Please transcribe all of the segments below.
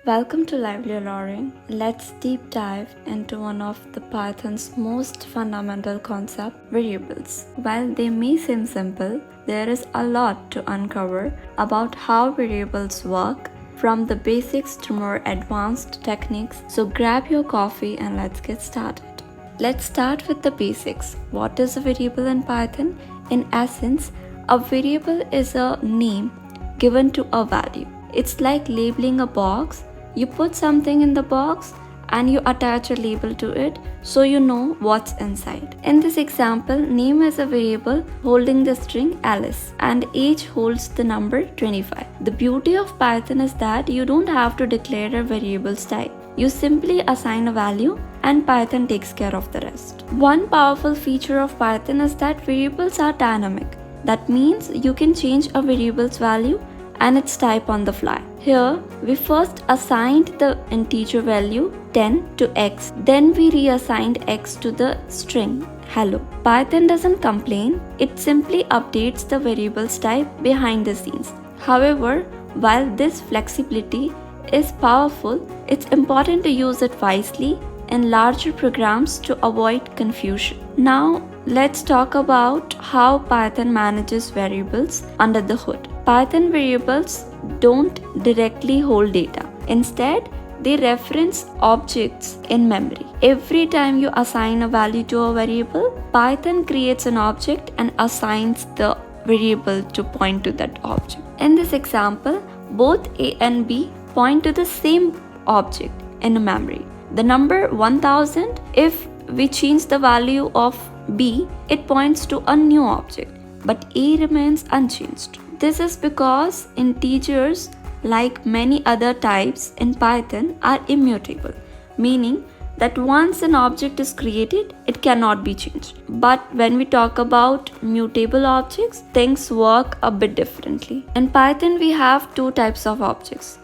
Welcome to Lively Learning. Let's deep dive into one of the Python's most fundamental concepts, variables. While they may seem simple, there is a lot to uncover about how variables work, from the basics to more advanced techniques. So grab your coffee and let's get started. Let's start with the basics. What is a variable in Python? In essence, a variable is a name given to a value. It's like labeling a box. You put something in the box and you attach a label to it so you know what's inside. In this example, name is a variable holding the string Alice and age holds the number 25. The beauty of Python is that you don't have to declare a variable's type. You simply assign a value and Python takes care of the rest. One powerful feature of Python is that variables are dynamic. That means you can change a variable's value and its type on the fly. Here, we first assigned the integer value 10 to x, then we reassigned x to the string hello. Python doesn't complain, it simply updates the variable's type behind the scenes. However, while this flexibility is powerful, it's important to use it wisely in larger programs to avoid confusion. Now, let's talk about how Python manages variables under the hood. Python variables don't directly hold data. Instead, they reference objects in memory. Every time you assign a value to a variable, Python creates an object and assigns the variable to point to that object. In this example, both A and B point to the same object in memory. The number 1000, if we change the value of B, it points to a new object, but A remains unchanged. This is because integers, like many other types in Python, are immutable, meaning that once an object is created, it cannot be changed. But when we talk about mutable objects, things work a bit differently. In Python, we have two types of objects,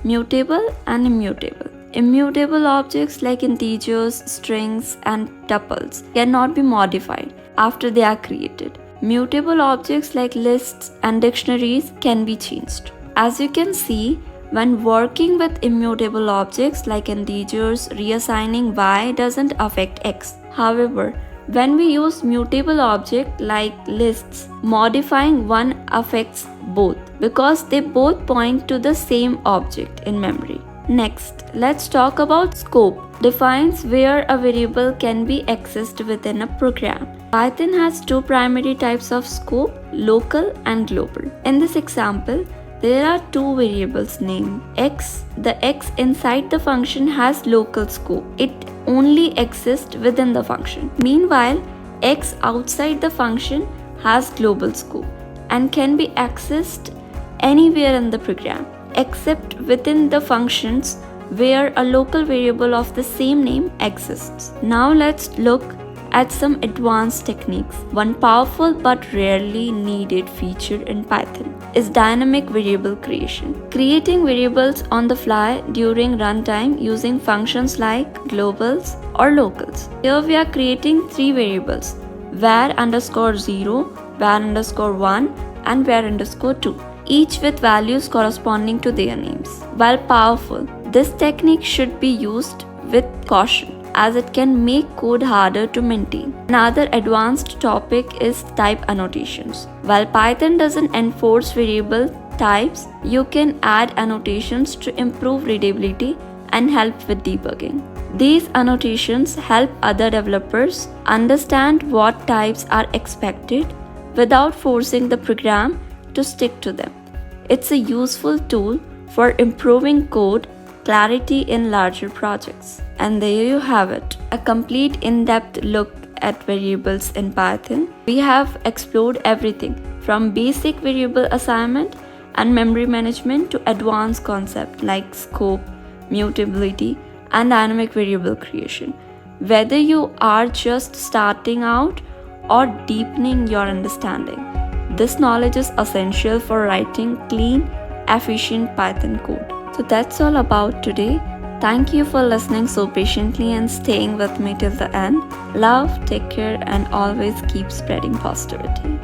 mutable and immutable. Immutable objects like integers, strings, and tuples cannot be modified after they are created. Mutable objects like lists and dictionaries can be changed. As you can see, when working with immutable objects like integers, reassigning y doesn't affect x. However, when we use mutable objects like lists, modifying one affects both because they both point to the same object in memory. Next, let's talk about scope. Defines where a variable can be accessed within a program. Python has two primary types of scope, local and global. In this example, there are two variables named x. The x inside the function has local scope. It only exists within the function. Meanwhile, x outside the function has global scope and can be accessed anywhere in the program, except within the functions where a local variable of the same name exists. Now let's look at some advanced techniques. One powerful but rarely needed feature in Python is dynamic variable creation. Creating variables on the fly during runtime using functions like globals or locals. Here we are creating three variables, var_0, var_1 and var_2. Each with values corresponding to their names. While powerful, this technique should be used with caution as it can make code harder to maintain. Another advanced topic is type annotations. While Python doesn't enforce variable types, you can add annotations to improve readability and help with debugging. These annotations help other developers understand what types are expected without forcing the program to stick to them. It's a useful tool for improving code clarity in larger projects. And there you have it, a complete in-depth look at variables in Python. We have explored everything from basic variable assignment and memory management to advanced concepts like scope, mutability, and dynamic variable creation. Whether you are just starting out or deepening your understanding, this knowledge is essential for writing clean, efficient Python code. So that's all about today. Thank you for listening so patiently and staying with me till the end. Love, take care, and always keep spreading positivity.